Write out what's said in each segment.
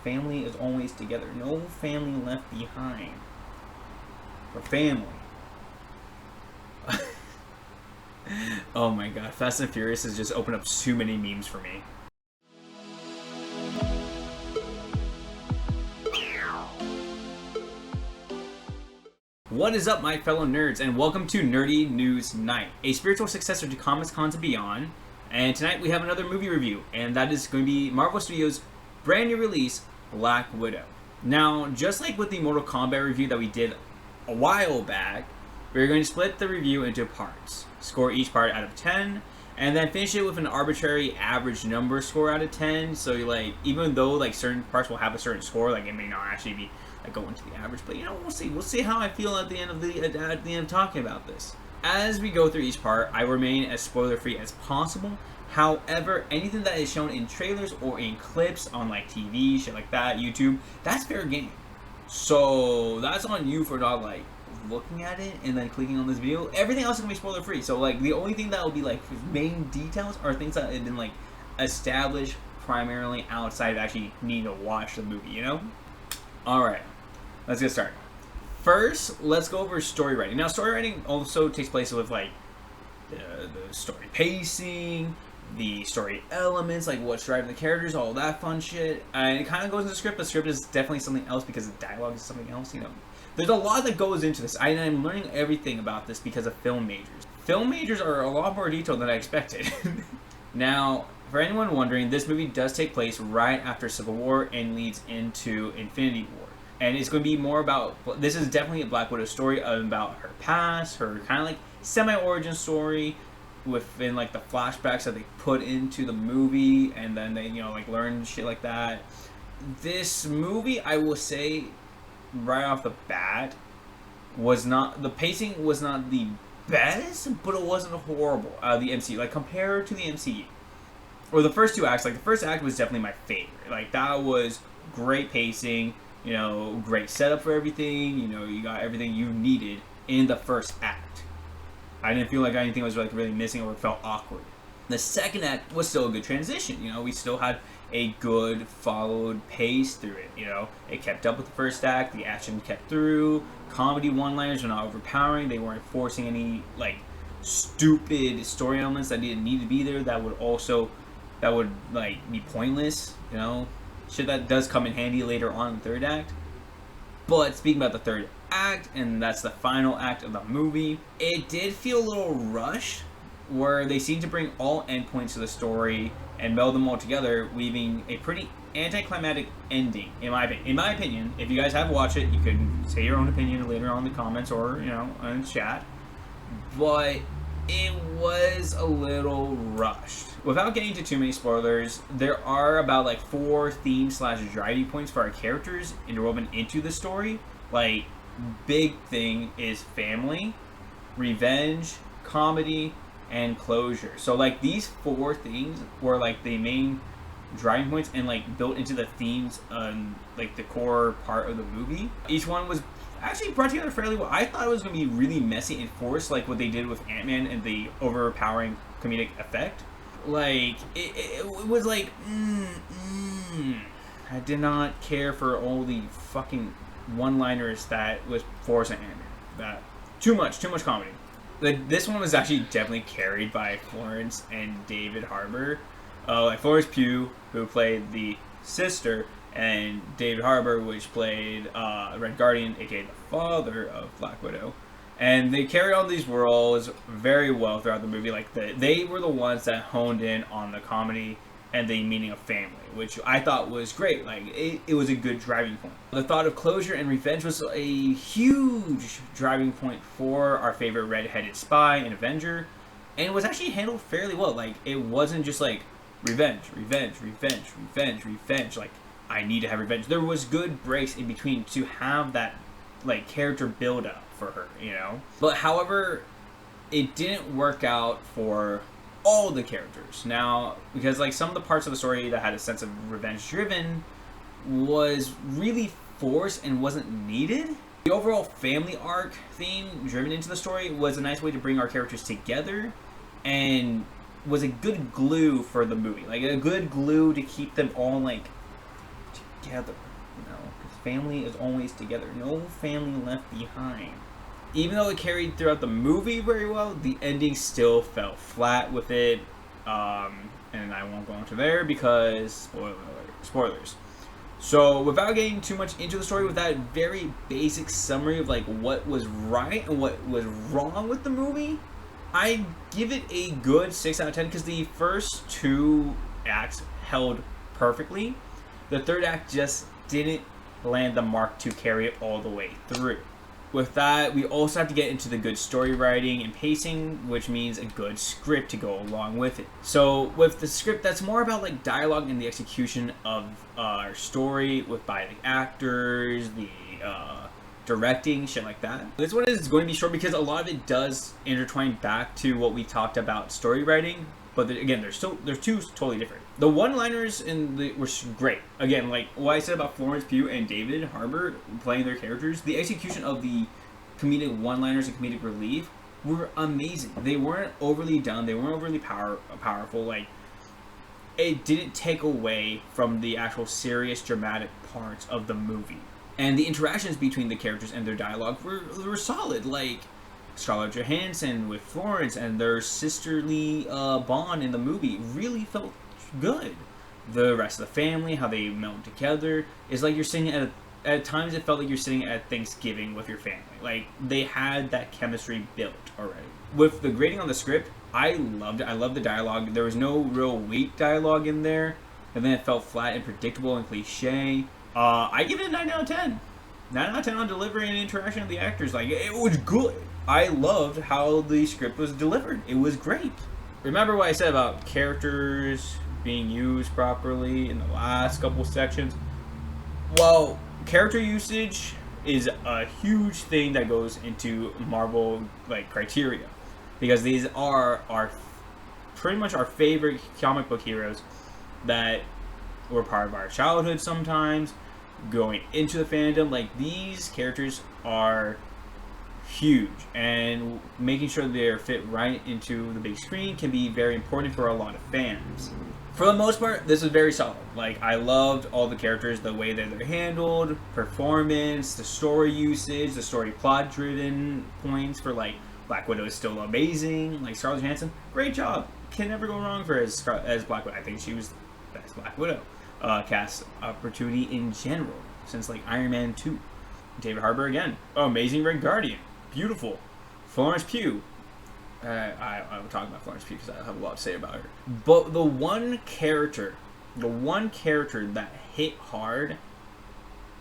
family is always together. No family left behind. For family. Oh my god, Fast and Furious has just opened up too many memes for me. What is up, my fellow nerds, and welcome to Nerdy News Night, a spiritual successor to Comics Cons and Beyond. And tonight we have another movie review, and that is going to be Marvel Studios' brand new release, Black Widow. Now, just like with the Mortal Kombat review that we did a while back, we're going to split the review into parts, score each part out of 10, and then finish it with an arbitrary average number score out of 10. So, like, even though like certain parts will have a certain score, like it may not actually be like going to the average, but you know, we'll see. We'll see how I feel at the end of talking about this. As we go through each part, I remain as spoiler-free as possible. However, anything that is shown in trailers or in clips on like TV, shit like that, YouTube, that's fair game. So that's on you for not like looking at it and then clicking on this video. Everything else is gonna be spoiler-free. So like the only thing that will be like main details are things that have been like established primarily outside of actually needing to watch the movie, you know? Alright, let's get started. First, let's go over story writing. Now, story writing also takes place with like the story pacing, the story elements, like what's driving the characters, all that fun shit. And it kind of goes into the script, but the script is definitely something else because the dialogue is something else, you know. There's a lot that goes into this. I'm learning everything about this because of film majors. Film majors are a lot more detailed than I expected. Now, for anyone wondering, this movie does take place right after Civil War and leads into Infinity War. And it's going to be more about, this is definitely a Black Widow story about her past, her kind of like semi-origin story within like the flashbacks that they put into the movie, and then they, you know, like learn shit like that. This movie, I will say, right off the bat, the pacing was not the best, but it wasn't horrible out of the MCU. Like, compared to the MCU. Or the first two acts, like the first act was definitely my favorite. Like, that was great pacing. You know, great setup for everything. You know, you got everything you needed in the first act. I didn't feel like anything was like really missing or it felt awkward. The second act was still a good transition. You know, we still had a good followed pace through it. You know, it kept up with the first act. The action kept through. Comedy one-liners were not overpowering. They weren't forcing any like stupid story elements that didn't need to be there. That would like be pointless. You know. Shit that does come in handy later on in the third act. But speaking about the third act, and that's the final act of the movie, it did feel a little rushed, where they seem to bring all endpoints to the story and meld them all together, leaving a pretty anticlimactic ending, in my opinion. If you guys have watched it, you can say your own opinion later on in the comments or, you know, in chat. But it was a little rushed. Without getting into too many spoilers, there are about like 4 theme/driving points for our characters interwoven into the story. Like, big thing is family, revenge, comedy, and closure. So like these 4 things were like the main driving points and like built into the themes like the core part of the movie. Each one was actually brought together fairly well. I thought it was going to be really messy and forced, like what they did with Ant-Man and the overpowering comedic effect. Like, it was like, I did not care for all the fucking one-liners that was forced on Ant-Man. That too much comedy. Like, this one was actually definitely carried by Florence and David Harbour. Like Florence Pugh, who played the sister, and David Harbour, which played Red Guardian, aka the father of Black Widow. And they carried on these roles very well throughout the movie. Like, they were the ones that honed in on the comedy and the meaning of family, which I thought was great. Like, it was a good driving point. The thought of closure and revenge was a huge driving point for our favorite red-headed spy and Avenger, and it was actually handled fairly well. Like, it wasn't just like revenge. Like, I need to have revenge. There was good breaks in between to have that like character build up for her, you know. But however, it didn't work out for all the characters. Now, because like some of the parts of the story that had a sense of revenge driven was really forced and wasn't needed. The overall family arc theme driven into the story was a nice way to bring our characters together and was a good glue for the movie. Like a good glue to keep them all like together, because family is always together. No family left behind. Even though it carried throughout the movie very well, the ending still fell flat with it. And I won't go into there because spoilers. So without getting too much into the story, with that very basic summary of like what was right and what was wrong with the movie, I give it a good 6 out of 10 because the first 2 acts held perfectly. The third act just didn't land the mark to carry it all the way through. With that, we also have to get into the good story writing and pacing, which means a good script to go along with it. So with the script, that's more about like dialogue and the execution of our story by the actors, the directing, shit like that. This one is going to be short because a lot of it does intertwine back to what we talked about story writing. But again, they're 2 totally different. The one-liners were great. Again, like what I said about Florence Pugh and David Harbour playing their characters, the execution of the comedic one-liners and comedic relief were amazing. They weren't overly done. They weren't overly powerful. Like, it didn't take away from the actual serious, dramatic parts of the movie. And the interactions between the characters and their dialogue were solid. Like, Scarlett Johansson with Florence and their sisterly bond in the movie really felt good. The rest of the family, how they meld together, is like you're sitting at times it felt like you're sitting at Thanksgiving with your family. Like, they had that chemistry built already. With the grading on the script, I loved it. I loved the dialogue. There was no real weak dialogue in there, and then it felt flat and predictable and cliche. I give it a 9 out of 10. 9 out of 10 on delivery and interaction of the actors. Like, it was good. I loved how the script was delivered. It was great. Remember what I said about characters being used properly in the last couple sections? Well, character usage is a huge thing that goes into Marvel criteria, because these are pretty much our favorite comic book heroes that were part of our childhood sometimes, going into the fandom. Like, these characters are huge, and making sure they're fit right into the big screen can be very important for a lot of fans. For the most part, this is very solid. Like, I loved all the characters, the way that they're handled, performance, the story usage, the story plot driven points for like Black Widow is still amazing. Like, Scarlett Johansson, great job. Can never go wrong for as Black Widow. I think she was the best Black Widow cast opportunity in general since like Iron Man 2. David Harbour again, amazing Red Guardian. Beautiful. Florence Pugh. I will talk about Florence Pugh because I have a lot to say about her. But the one character that hit hard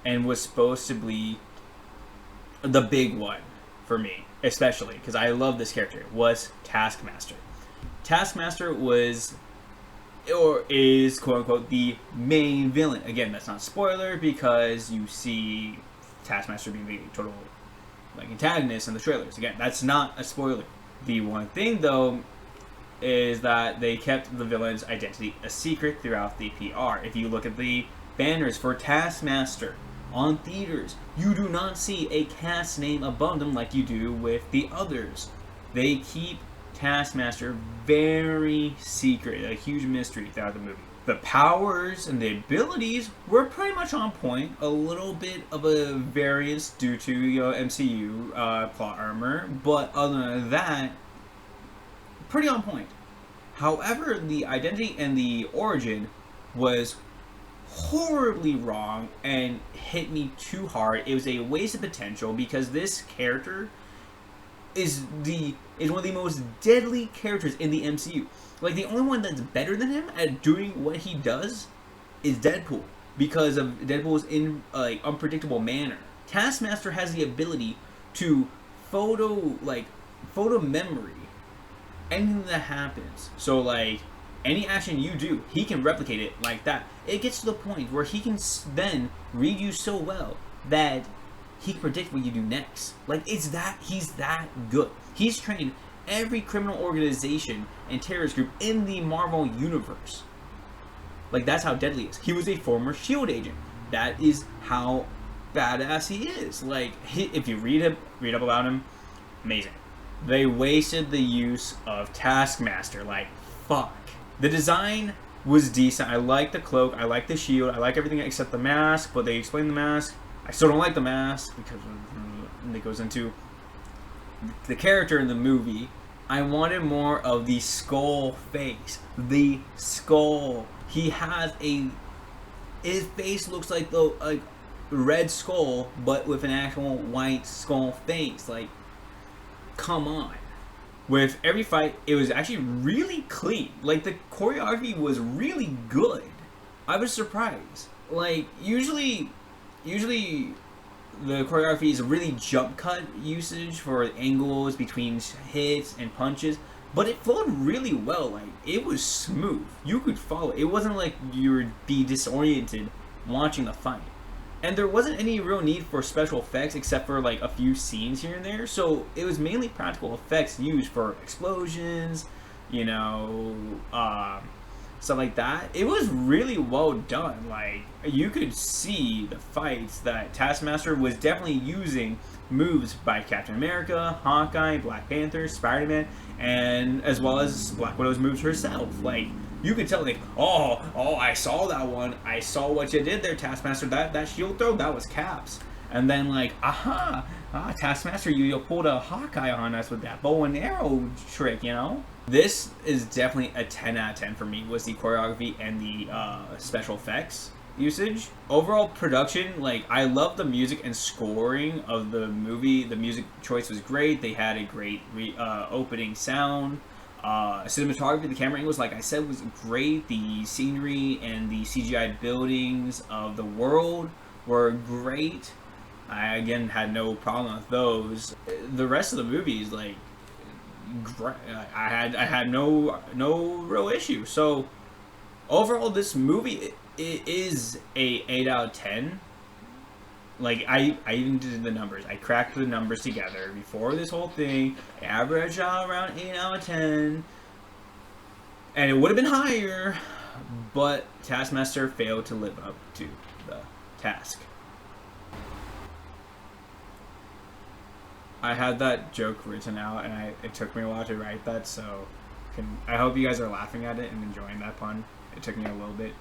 and was supposed to be the big one for me, especially because I love this character, was Taskmaster. Taskmaster was, or is, quote unquote, the main villain. Again, that's not a spoiler because you see Taskmaster being the total antagonist in the trailers. Again, that's not a spoiler. The one thing though is that they kept the villain's identity a secret throughout the PR. If you look at the banners for Taskmaster on theaters, you do not see a cast name above them like you do with the others. They keep Taskmaster very secret, a huge mystery throughout the movie. The powers and the abilities were pretty much on point. A little bit of a variance due to MCU plot armor, but other than that, pretty on point. However, the identity and the origin was horribly wrong and hit me too hard. It was a waste of potential because this character is one of the most deadly characters in the MCU. Like, the only one that's better than him at doing what he does is Deadpool, because of Deadpool's unpredictable manner. Taskmaster has the ability to photo memory anything that happens. So like, any action you do, he can replicate it like that. It gets to the point where he can then read you so well that he can predict what you do next. Like, he's that good. He's trained every criminal organization and terrorist group in the Marvel universe. Like, that's how deadly he is. He was a former SHIELD agent. That is how badass he is. Like, if you read up about him, amazing. They wasted the use of Taskmaster. Like, fuck. The design was decent. I like the cloak, I like the shield, I like everything except the mask, but they explain the mask. I still don't like the mask because it goes into the character in the movie. I wanted more of the skull face. The skull. He has his face looks like the red skull, but with an actual white skull face. Like, come on. With every fight, it was actually really clean. Like, the choreography was really good. I was surprised. Like, usually the choreography is a really jump cut usage for angles between hits and punches, but it flowed really well. Like, it was smooth. You could follow. It wasn't like you would be disoriented watching the fight. And there wasn't any real need for special effects except for like a few scenes here and there. So it was mainly practical effects used for explosions, you know, stuff like that. It was really well done. Like, you could see the fights that Taskmaster was definitely using moves by Captain America, Hawkeye, Black Panther, Spider-Man, and as well as Black Widow's moves herself. Like, you could tell, like, oh, I saw that one. I saw what you did there, Taskmaster. That shield throw, that was Caps. And then, like, Taskmaster, you pulled a Hawkeye on us with that bow and arrow trick, you know? This is definitely a 10 out of 10 for me, was the choreography and the special effects usage. Overall production, like, I love the music and scoring of the movie. The music choice was great. They had a great opening sound. Cinematography, the camera angles, like I said, was great. The scenery and the CGI buildings of the world were great. I, again, had no problem with those. The rest of the movie is, like, I had no real issue. So overall, this movie it is a 8 out of 10. Like, I even did the numbers. I cracked the numbers together before this whole thing. Average out around 8 out of 10. And it would have been higher, but Taskmaster failed to live up to the task. I had that joke written out, and it took me a while to write that, so I hope you guys are laughing at it and enjoying that pun. It took me a little bit.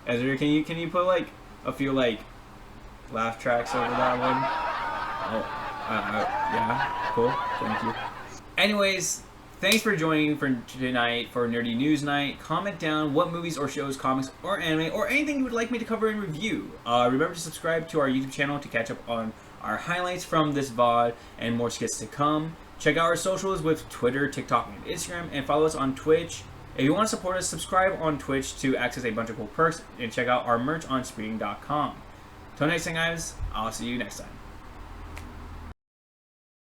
Ezra, can you put, like, a few, like, laugh tracks over that one? Yeah, cool, thank you. Anyways, thanks for joining for tonight for Nerdy News Night. Comment down what movies or shows, comics, or anime, or anything you would like me to cover and review. Remember to subscribe to our YouTube channel to catch up on our highlights from this VOD and more skits to come. Check out our socials with Twitter, TikTok, and Instagram, and follow us on Twitch. If you want to support us, subscribe on Twitch to access a bunch of cool perks, and check out our merch on spoti.fi. Till next time, guys, I'll see you next time.